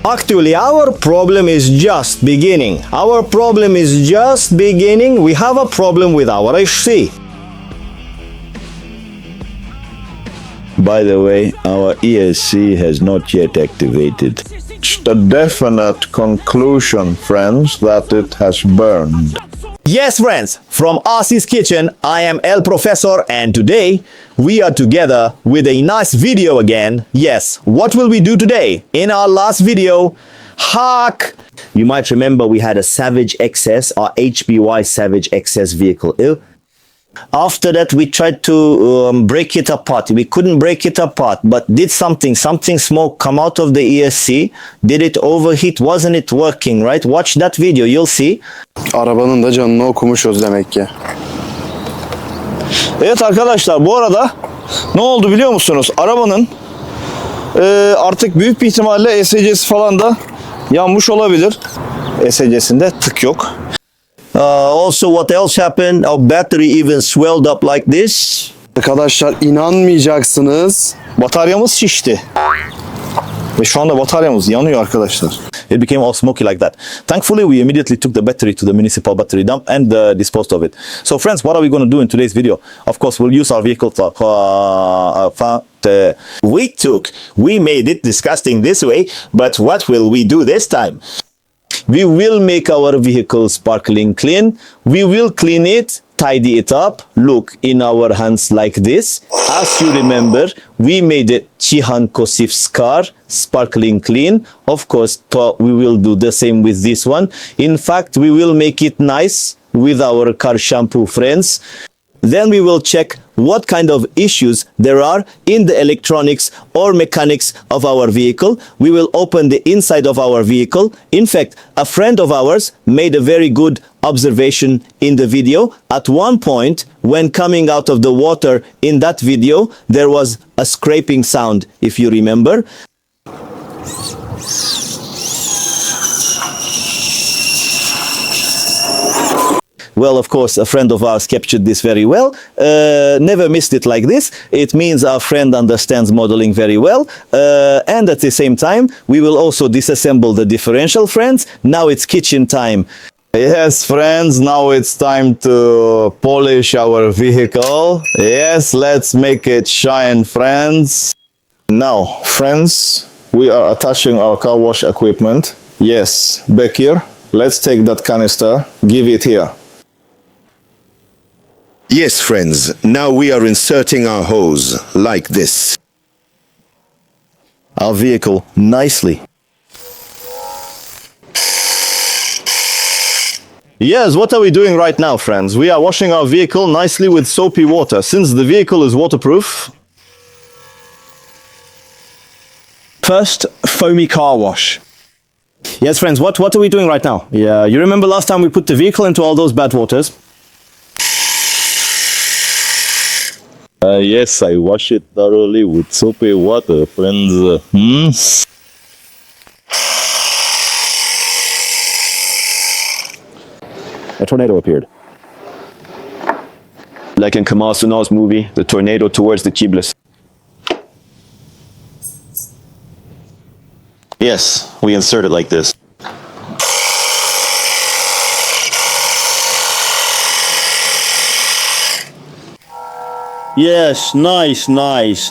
Actually, our problem is just beginning. Our problem is just beginning. We have a problem with our HC. By the way, our ESC has not yet activated. It's the definite conclusion, friends, that it has burned. Yes, friends, from RC's Kitchen, I am El Professor, and today we are together with a nice video again. Yes, what will we do today? In our last video, hack! You might remember we had a Savage XS, our HPI Savage XS vehicle. After that, we tried to break it apart. We couldn't break it apart, but did something smoke come out of the ESC. Did it overheat? Wasn't it working, right? Watch that video, you'll see. Arabanın da canını okumuşuz demek ki. Evet arkadaşlar, bu arada ne oldu biliyor musunuz? Arabanın artık büyük bir ihtimalle ESC'si falan da yanmış olabilir. ESC'sinde tık yok. Also, what else happened? Our battery even swelled up like this. Arkadaşlar inanmayacaksınız. Bataryamız şişti. Ve şu anda bataryamız yanıyor arkadaşlar. It became all smoky like that. Thankfully, we immediately took the battery to the municipal battery dump and disposed of it. So friends, what are we going to do in today's video? Of course, we'll use our vehicle we made it disgusting this way, but what will we do this time? We will make our vehicle sparkling clean. We will clean it, tidy it up, look in our hands like this. As you remember, we made it Cihan Kosif Scar, sparkling clean. Of course, we will do the same with this one. In fact, we will make it nice with our car shampoo friends. Then we will check what kind of issues there are in the electronics or mechanics of our vehicle. We will open the inside of our vehicle. In fact, a friend of ours made a very good observation in the video. At one point, when coming out of the water in that video, there was a scraping sound, if you remember. Well, of course, a friend of ours captured this very well. Never missed it like this. It means our friend understands modeling very well. And at the same time, we will also disassemble the differential, friends. Now it's kitchen time. Yes, friends, now it's time to polish our vehicle. Yes, let's make it shine, friends. Now, friends, we are attaching our car wash equipment. Yes, back here. Let's take that canister, give it here. Yes, friends, now we are inserting our hose, like this. Our vehicle nicely. Yes, what are we doing right now, friends? We are washing our vehicle nicely with soapy water. Since the vehicle is waterproof, First, foamy car wash. yes, friends, what are we doing right now? Yeah, you remember last time we put the vehicle into all those bad waters? Yes, I wash it thoroughly with soapy water, friends. A tornado appeared. Like in Kamal Sunal's movie, the tornado towards the Chibles. Yes, we insert it like this. Yes, nice, nice.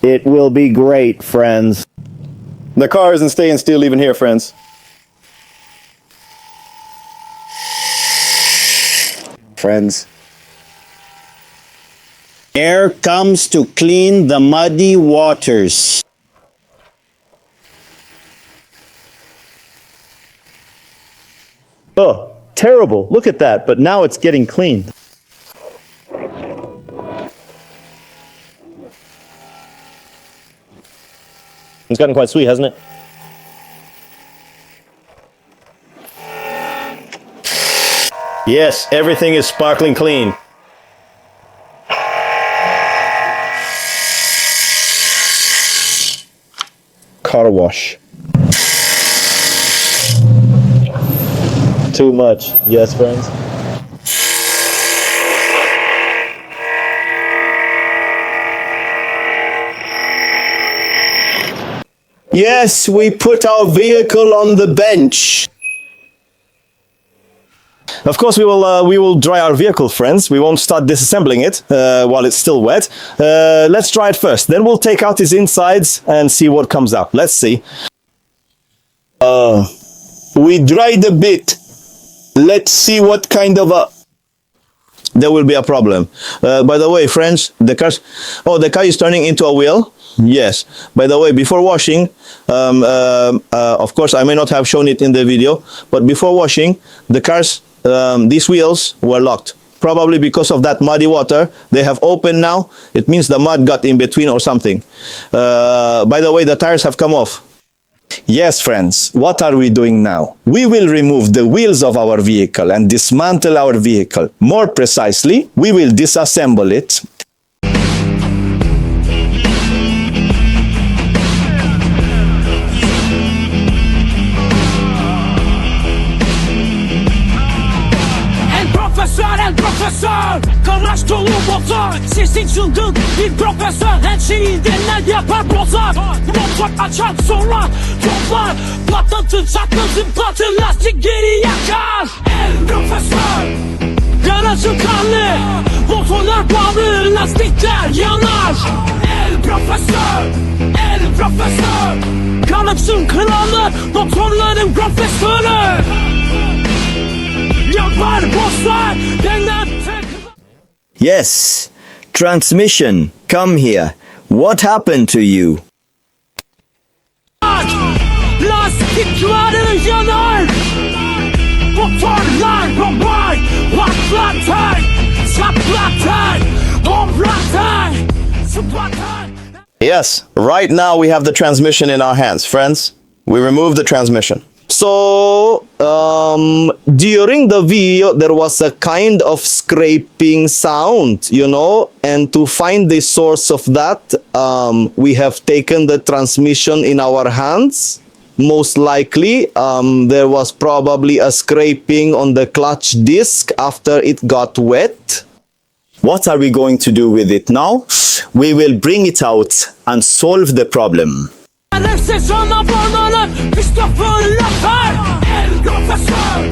It will be great, friends. The car isn't staying still even here, friends. Friends. Air comes to clean the muddy waters. Oh, terrible. Look at that, but now it's getting clean. It's gotten quite sweet, hasn't it? Yes, everything is sparkling clean. Car wash. Too much. Yes, friends? Yes, we put our vehicle on the bench. Of course, we will dry our vehicle, friends. We won't start disassembling it while it's still wet. Let's dry it first. Then we'll take out its insides and see what comes out. Let's see. We dried a bit. Let's see what kind of a... There will be a problem. By the way, friends, the car is turning into a wheel. Yes. By the way, before washing, of course, I may not have shown it in the video, but before washing, the cars, these wheels were locked. Probably because of that muddy water. They have opened now. It means the mud got in between or something. By the way, the tires have come off. Yes, friends, what are we doing now? We will remove the wheels of our vehicle and dismantle our vehicle. More precisely, we will disassemble it. Profesör, garaj dolu motor. Sesin çılgın bir profesör. Her şeyi denilen yapar bozar. Motor açar sonra toplar. Patlatır çatlatır patır lastik geri yakar. El profesör, garajın kanlı. Motorlar bağlı lastikler yanar. El profesör, el profesör. Garajın kralı, motorların profesörü. Yes, transmission, come here. What happened to you? Lastikler yanar. Motorlar bombar. Patlatır, çatlatır, hoplatır, sıplatır. Yes, right now we have the transmission in our hands, friends. We remove the transmission. So, during the video, there was a kind of scraping sound, you know, and to find the source of that, we have taken the transmission in our hands. Most likely, there was probably a scraping on the clutch disc after it got wet. What are we going to do with it now? We will bring it out and solve the problem. Sezona burnunu işte fırlatır. El profesör,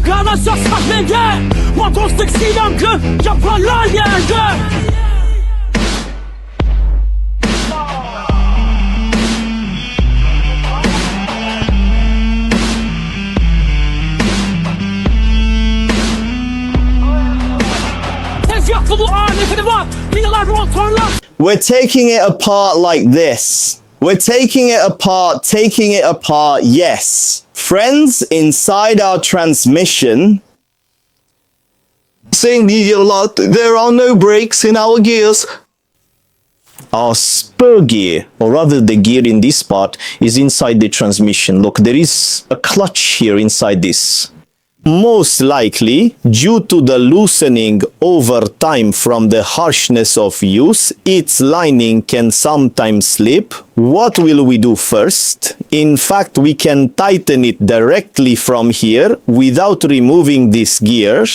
garaja sahnede. Motosiklet yankı yaparlar yerde. Tezgahlı bu aletini var. Yıllar motorlar. We're taking it apart like this. We're taking it apart, yes. Friends, inside our transmission, saying these a lot, there are no brakes in our gears. Our spur gear, or rather the gear in this part, is inside the transmission. Look, there is a clutch here inside this. Most likely, due to the loosening over time from the harshness of use, its lining can sometimes slip. What will we do first? In fact, we can tighten it directly from here without removing this gear.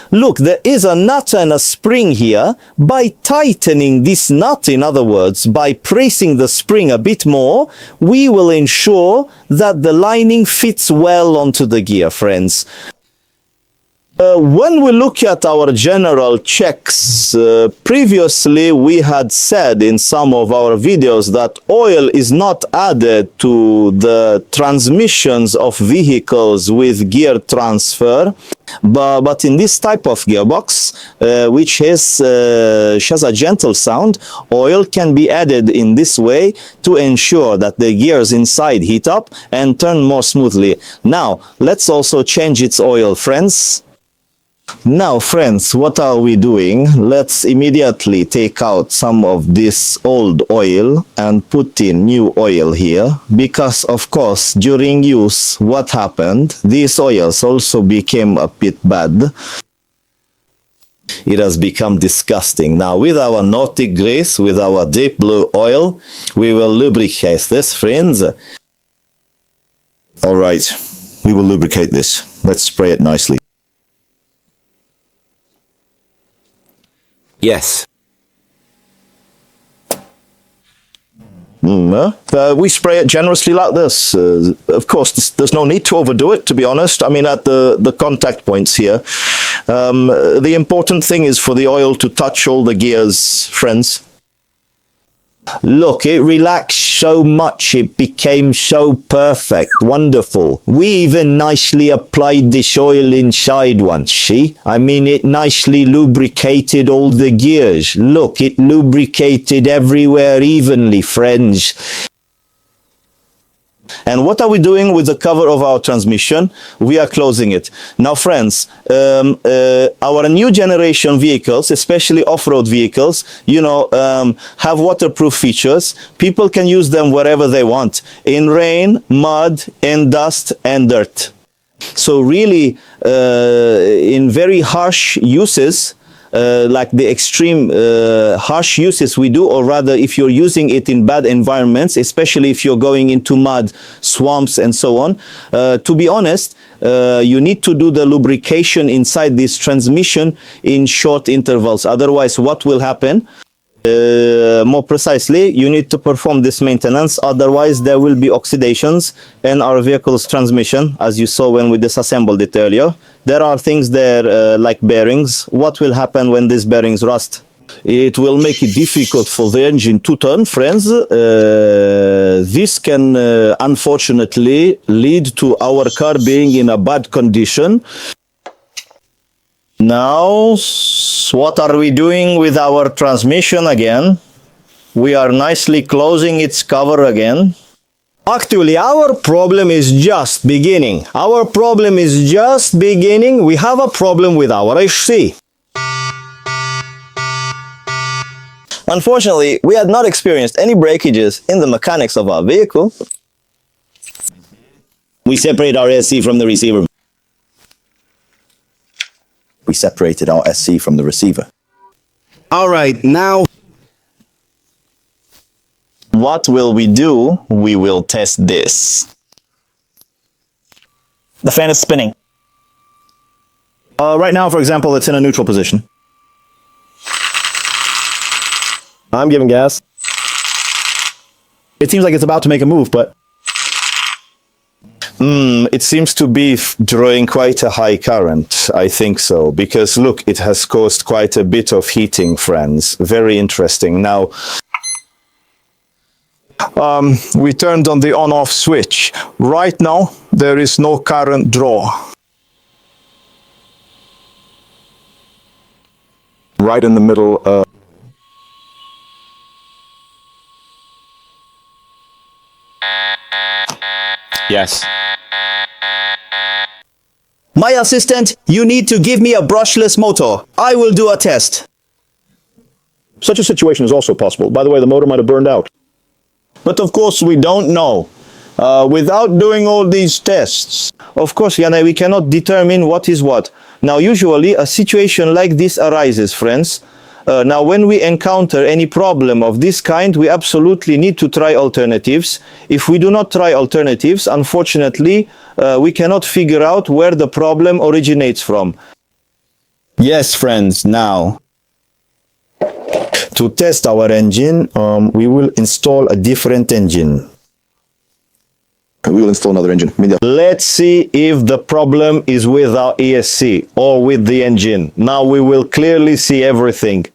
Look, there is a nut and a spring here. By tightening this nut, in other words, by pressing the spring a bit more, we will ensure that the lining fits well onto the gear, friends. When we look at our general checks, previously we had said in some of our videos that oil is not added to the transmissions of vehicles with gear transfer, but in this type of gearbox, which has a gentle sound, oil can be added in this way to ensure that the gears inside heat up and turn more smoothly. Now, let's also change its oil, friends. Now, friends, what are we doing? Let's immediately take out some of this old oil and put in new oil here, because of course during use what happened, these oils also became a bit bad. It has become disgusting. Now with our Nautic grease, with our deep blue oil, we will lubricate this, friends. Alright, we will lubricate this. Let's spray it nicely. Yes. We spray it generously like this. Of course, there's no need to overdo it, to be honest. I mean, at the contact points here. The important thing is for the oil to touch all the gears, friends. Look, it relaxed so much, it became so perfect, wonderful. We even nicely applied this oil inside once, see? I mean, it nicely lubricated all the gears. Look, it lubricated everywhere evenly, friends. And what are we doing with the cover of our transmission? We are closing it. Now, friends, our new generation vehicles, especially off-road vehicles, you know, have waterproof features. People can use them wherever they want, in rain, mud, in dust, and dirt. So really, in very harsh uses, like the extreme harsh uses we do, or rather if you're using it in bad environments, especially if you're going into mud, swamps and so on, to be honest, you need to do the lubrication inside this transmission in short intervals. Otherwise, what will happen? More precisely, you need to perform this maintenance, otherwise there will be oxidations in our vehicle's transmission, as you saw when we disassembled it earlier. There are things there like bearings. What will happen when these bearings rust? It will make it difficult for the engine to turn, friends. This can unfortunately lead to our car being in a bad condition. Now, what are we doing with our transmission again? We are nicely closing its cover again. Actually, our problem is just beginning. Our problem is just beginning. We have a problem with our HC. Unfortunately, we had not experienced any breakages in the mechanics of our vehicle. We separate our SC from the receiver. We separated our SC from the receiver. All right, now What will we do? We will test this. The fan is spinning. Right now, for example, it's in a neutral position. I'm giving gas. It seems like it's about to make a move, but It seems to be drawing quite a high current. I think so, because look, it has caused quite a bit of heating, friends. Very interesting. Now, we turned on the on-off switch. Right now, there is no current draw. Right in the middle. yes. My assistant, you need to give me a brushless motor. I will do a test. Such a situation is also possible. By the way, the motor might have burned out. But of course, we don't know. Without doing all these tests, of course, Yana, we cannot determine what is what. Now, usually, a situation like this arises, friends. Now, when we encounter any problem of this kind, we absolutely need to try alternatives. If we do not try alternatives, unfortunately, we cannot figure out where the problem originates from. Yes, friends, now. To test our engine, we will install a different engine. We will install another engine. Let's see if the problem is with our ESC or with the engine. Now we will clearly see everything.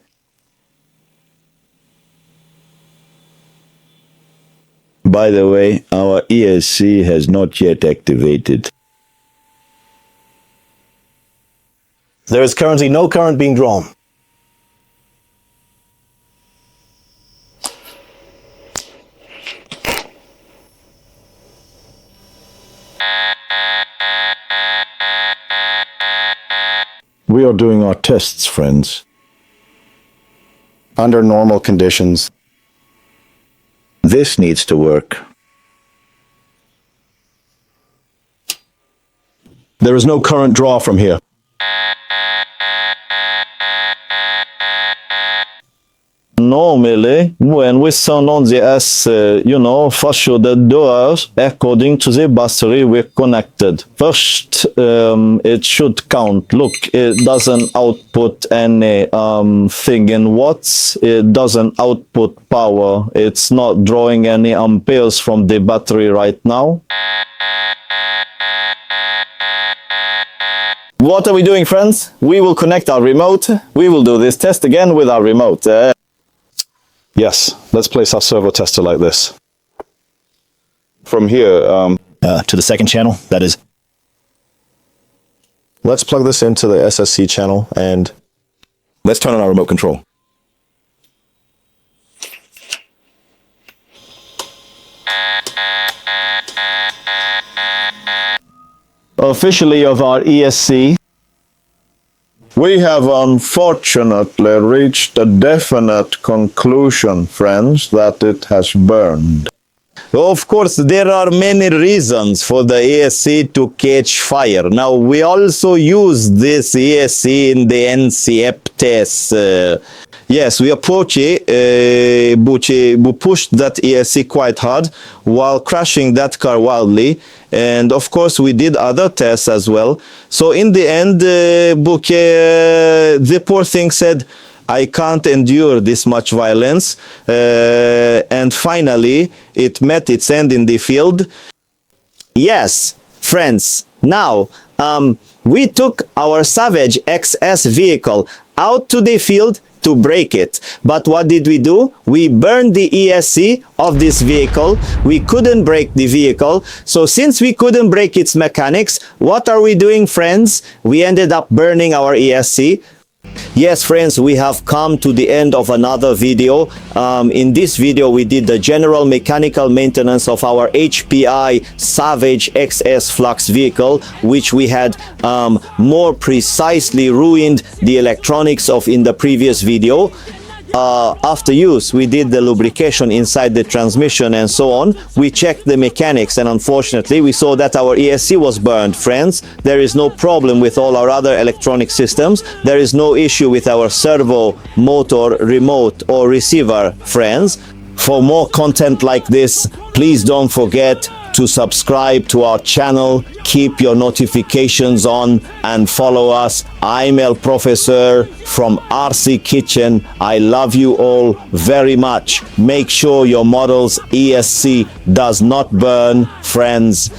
By the way, our ESC has not yet activated. There is currently no current being drawn. We are doing our tests, friends. Under normal conditions. This needs to work. There is no current draw from here. normally, when we turn on the for sure the doors, according to the battery we're connected. First, it should count. Look, it doesn't output any thing in watts. It doesn't output power. It's not drawing any amperes from the battery right now. What are we doing, friends? We will connect our remote. We will do this test again with our remote. Yes, let's place our servo tester like this. From here, To the second channel, that is. Let's plug this into the SSC channel and let's turn on our remote control. officially of our ESC. We have unfortunately reached a definite conclusion, friends, that it has burned. Of course, there are many reasons for the ESC to catch fire. Now, we also use this ESC in the NCF test. Yes, we pushed that ESC quite hard while crashing that car wildly. And of course, we did other tests as well. So in the end, the poor thing said, I can't endure this much violence. And finally, it met its end in the field. Yes, friends, now we took our Savage XS vehicle out to the field to break it. But what did we do? We burned the ESC of this vehicle. We couldn't break the vehicle. So since we couldn't break its mechanics, what are we doing, friends? We ended up burning our ESC. Yes, friends, we have come to the end of another video. In this video, we did the general mechanical maintenance of our HPI Savage XS Flux vehicle, which we had more precisely ruined the electronics of in the previous video. After use, we did the lubrication inside the transmission and so on. We checked the mechanics and unfortunately we saw that our ESC was burned, friends. There is no problem with all our other electronic systems. There is no issue with our servo, motor, remote or receiver, friends. For more content like this, please don't forget to subscribe to our channel, keep your notifications on and follow us. I'm El Professor from RC Kitchen. I love you all very much. Make sure your model's ESC does not burn, friends.